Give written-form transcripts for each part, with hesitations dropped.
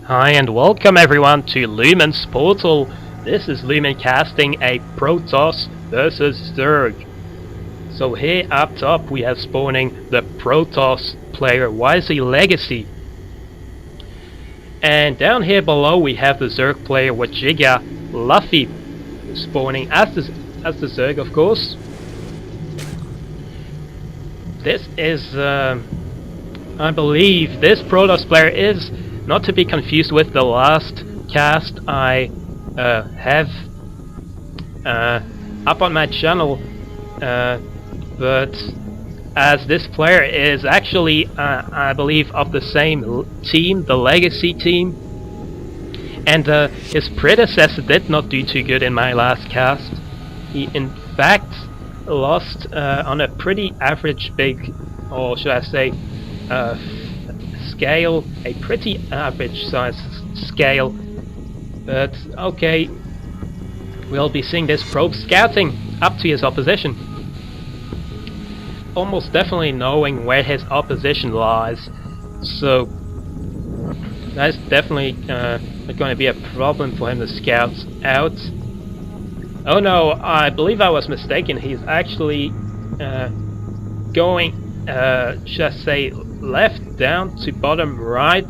Hi and welcome everyone to Lumen's Portal. This is Lumen casting a Protoss versus Zerg. So here up top we have spawning the Protoss player yzLegacy. And down here below we have the Zerg player WEGIGALuffy spawning as the Zerg, of course. This is I believe this Protoss player is not to be confused with the last cast I have up on my channel, but as this player is actually, I believe, of the same team, the Legacy team, and his predecessor did not do too good in my last cast. He in fact lost on a pretty average big, or should I say, scale, a pretty average size scale. But okay, we'll be seeing this probe scouting up to his opposition, almost definitely knowing where his opposition lies, so that's definitely not going to be a problem for him to scout out. Oh no, I believe I was mistaken. He's actually going, should I say, left down to bottom right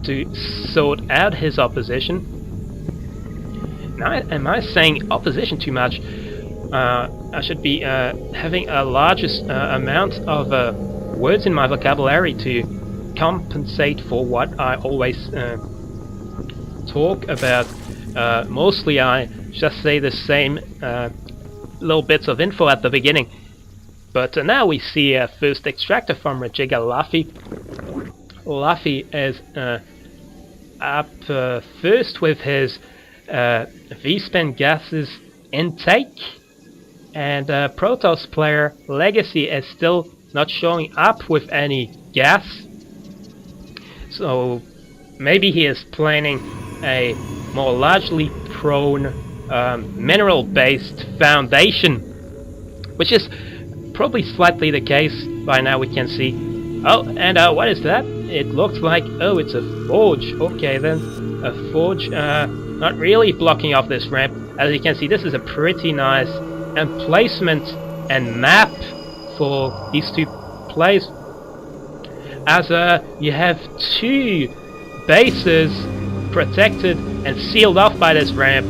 to sort out his opposition. Now, am I saying opposition too much? I should be having a larger amount of words in my vocabulary to compensate for what I always talk about. Mostly I just say the same little bits of info at the beginning. But now we see a first extractor from WEGIGALuffy. Luffy is up first with his V-spin gases intake, and Protoss player Legacy is still not showing up with any gas. So maybe he is planning a more largely prone mineral-based foundation, which is probably slightly the case by now, we can see. Oh, and what is that? It looks like, oh, it's a forge. Okay then, a forge, not really blocking off this ramp. As you can see, this is a pretty nice emplacement and map for these two plays, as you have two bases protected and sealed off by this ramp.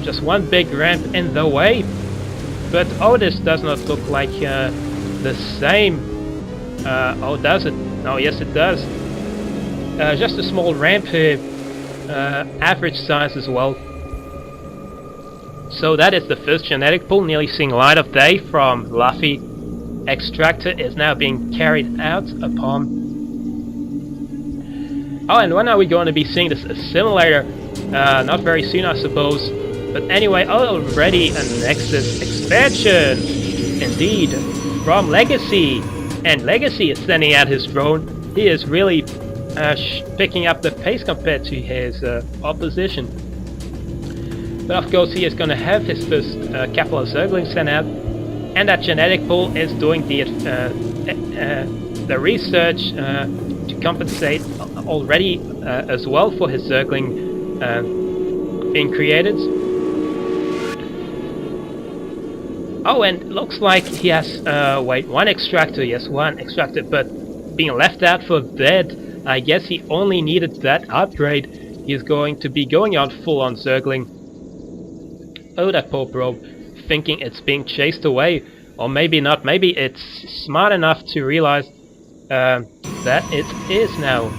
Just one big ramp in the way. But oh, this does not look like the same. Oh, does it? Oh, yes it does. Just a small ramp here, average size as well. So that is the first genetic pool, nearly seeing light of day from Luffy. Extractor is now being carried out upon. Oh, and when are we going to be seeing this assimilator? Not very soon, I suppose. But anyway, already a Nexus expansion, indeed, from Legacy. And Legacy is sending out his drone. He is really picking up the pace compared to his opposition. But of course he is going to have his first couple of Zerglings sent out. And that genetic pool is doing the research to compensate already as well for his Zergling being created. Oh, and looks like he has, wait, one extractor, yes, one extractor, but being left out for dead. I guess he only needed that upgrade. He's going to be going out full on Zergling. Oh, that poor probe, thinking it's being chased away. Or maybe not, maybe it's smart enough to realize that it is now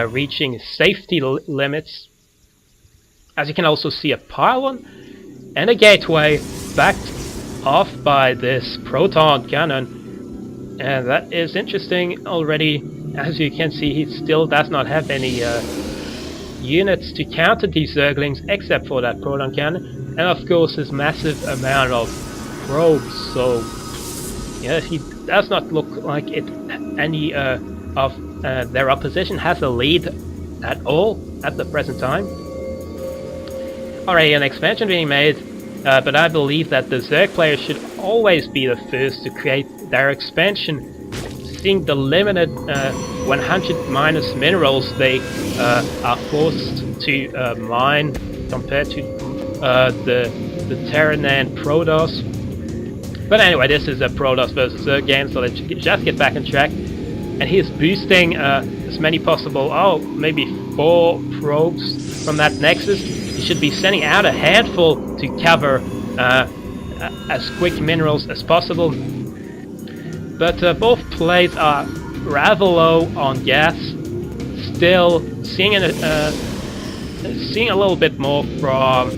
reaching safety limits. As you can also see, a pylon and a gateway backed off by this proton cannon, and that is interesting already. As you can see, he still does not have any units to counter these Zerglings except for that proton cannon, and of course his massive amount of probes. So yeah, he does not look like any of their opposition has a lead at all at the present time. Alright, an expansion being made. But I believe that the Zerg players should always be the first to create their expansion, seeing the limited 100 minus minerals they are forced to mine compared to the Terran and Protoss. But anyway, this is a Protoss versus Zerg game, so let's just get back on track. And he is boosting as many possible, maybe 4 probes from that Nexus. He should be sending out a handful to cover as quick minerals as possible. But both plays are rather low on gas. Still seeing a little bit more from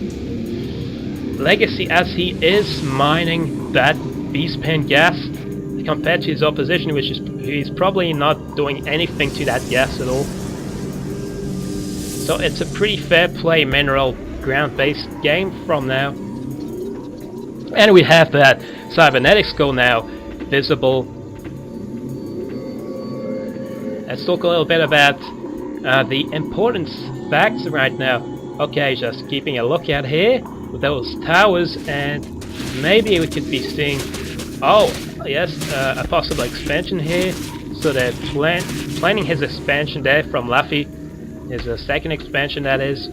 Legacy, as he is mining that beastpan gas compared to his opposition, which is he's probably not doing anything to that gas at all. So it's a pretty fair play mineral ground-based game from now. And we have that cybernetics goal now visible. Let's talk a little bit about the important facts right now. Okay, just keeping a look at here with those towers, and maybe we could be seeing, yes, a possible expansion here. So they're planning his expansion there from Luffy. His second expansion, that is.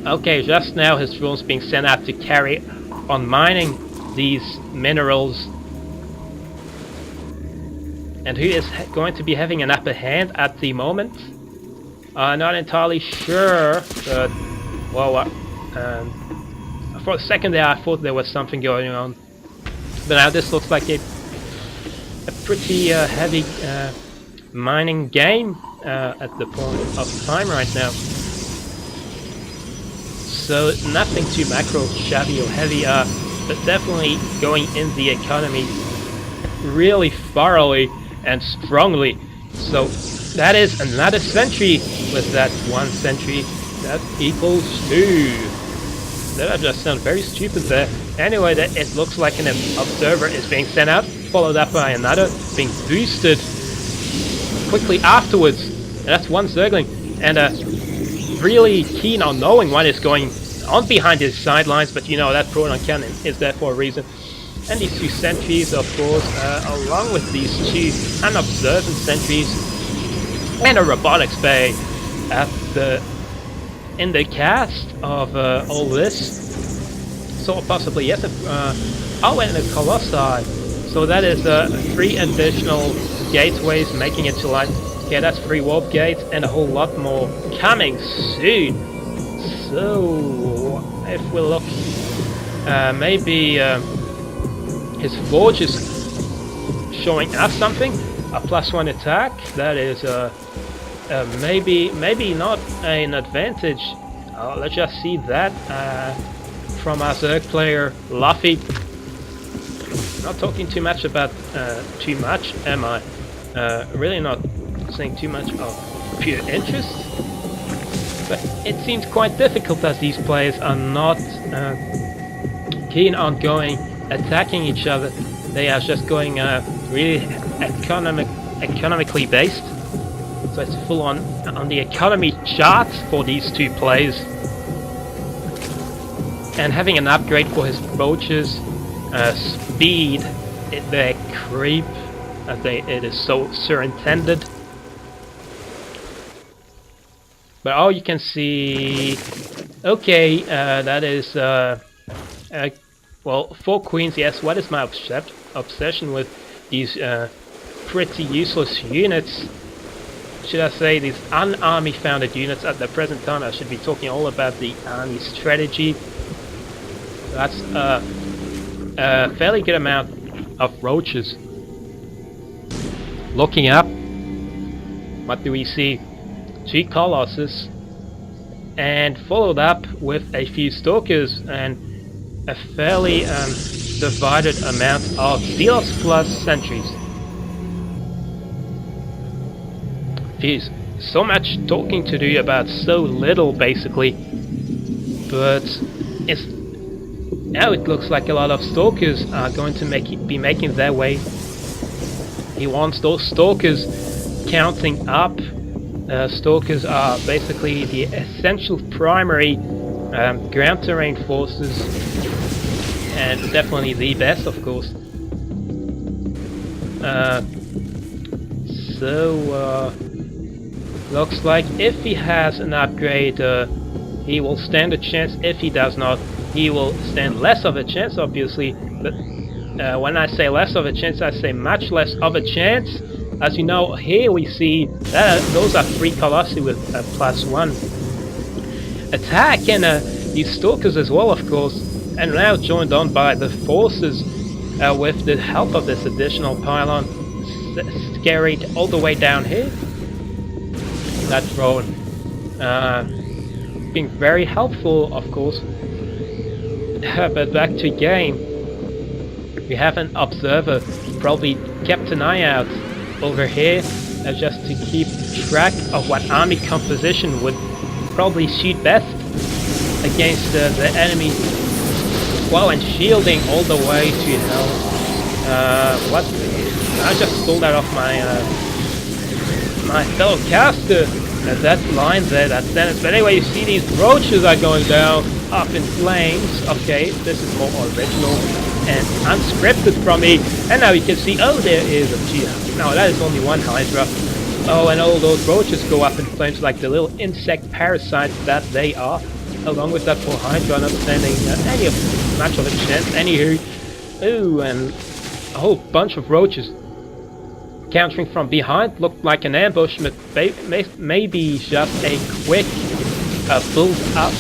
Okay, just now his drones being sent out to carry on mining these minerals. And who is going to be having an upper hand at the moment? Not entirely sure, but well, for a second there I thought there was something going on. But now this looks like a pretty heavy mining game at the point of time right now. So nothing too macro, shabby or heavy, but definitely going in the economy really thoroughly and strongly. So that is another sentry. With that 1 sentry, that equals 2. That just sounded very stupid there. Anyway, it looks like an observer is being sent out, followed up by another being boosted quickly afterwards. And that's 1 Zergling, and really keen on knowing what is going on behind his sidelines, but you know that proton cannon is there for a reason. And these 2 sentries, of course, along with these 2 unobservant sentries and a robotics bay in the cast of all this. So possibly, yes, and a Colossi. So that is 3 additional gateways making it to light. Okay, that's 3 warp gates and a whole lot more coming soon. So if we look, maybe his forge is showing us something. A +1 attack. That is maybe not an advantage. Let's just see that from our Zerg player Luffy. Not talking too much about too much, am I? Really not saying too much of pure interest. But it seems quite difficult as these players are not keen on going attacking each other. They are just going really economically based. So it's full on the economy charts for these 2 players. And having an upgrade for his roaches, speed, their creep, it is so surintended. But you can see, okay, that is, well, 4 queens, yes. What is my obsession with these pretty useless units? Should I say these un-army founded units at the present time? I should be talking all about the army strategy. That's a fairly good amount of roaches. Looking up, what do we see? 2 colossus, and followed up with a few stalkers and a fairly divided amount of Delos plus sentries. Jeez, so much talking to do about so little basically, but now it looks like a lot of stalkers are going to be making their way. He wants those stalkers counting up. Stalkers are basically the essential primary ground terrain forces, and definitely the best, of course. So, looks like if he has an upgrade, he will stand a chance. If he does not, he will stand less of a chance, obviously. But when I say less of a chance, I say much less of a chance. As you know, here we see that those are 3 Colossi with +1 attack, and these Stalkers as well, of course, and now joined on by the forces with the help of this additional pylon, carried all the way down here. That drone being very helpful, of course. But back to game, we have an observer, probably kept an eye out over here just to keep track of what army composition would probably suit best against the enemy. Well, and shielding all the way to hell. What? I just stole that off my my fellow caster. That line there, that's Dennis. But anyway, you see these roaches are going down, up in flames. Okay, this is more original and unscripted from me. And now you can see, oh, there is a G. No, that is only one Hydra. Oh, and all those roaches go up in flames like the little insect parasites that they are. Along with that poor Hydra not standing much of a chance. Anywho, ooh, and a whole bunch of roaches countering from behind. Looked like an ambush, but maybe just a quick build up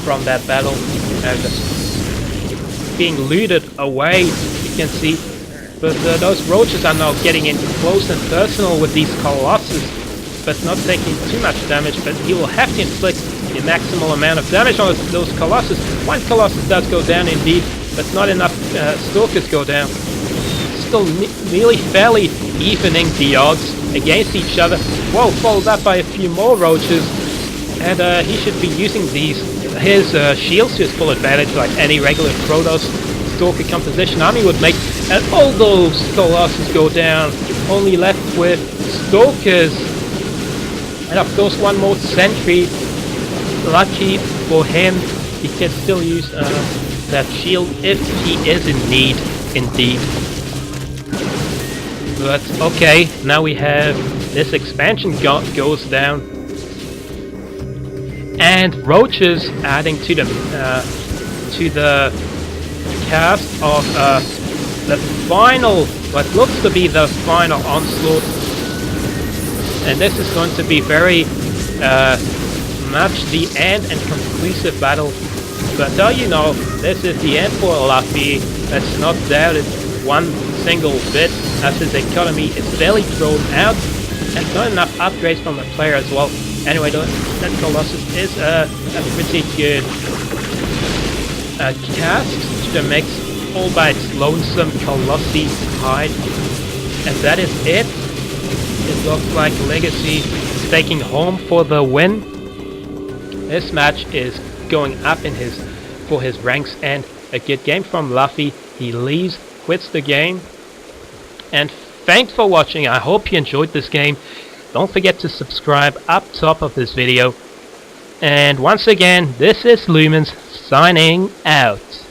from that battle. Just being looted away, you can see. But those roaches are now getting in close and personal with these Colossus, but not taking too much damage. But he will have to inflict the maximal amount of damage on those Colossus. One Colossus does go down indeed, but not enough Stalkers go down. Still nearly fairly evening the odds against each other. Whoa, followed up by a few more roaches, and he should be using his shields to his full advantage, like any regular Protoss Stalker composition army would make. And all those Colossus go down, only left with Stalkers, and of course one more sentry. Lucky for him, he can still use that shield if he is in need, indeed. But okay, now we have this expansion goes down, and roaches adding to the cast of the final, what looks to be the final onslaught, and this is going to be very much the end and conclusive battle. But you know, this is the end for Luffy. That's not doubted one single bit, as his economy is barely thrown out and not enough upgrades from the player as well. Anyway, that Colossus is a pretty good cast to the mix, all by its lonesome Colossi hide. And that is it. It looks like Legacy is taking home for the win. This match is going up for his ranks, and a good game from Luffy. He leaves, quits the game. And thanks for watching. I hope you enjoyed this game. Don't forget to subscribe up top of this video. And once again, this is Lumen signing out.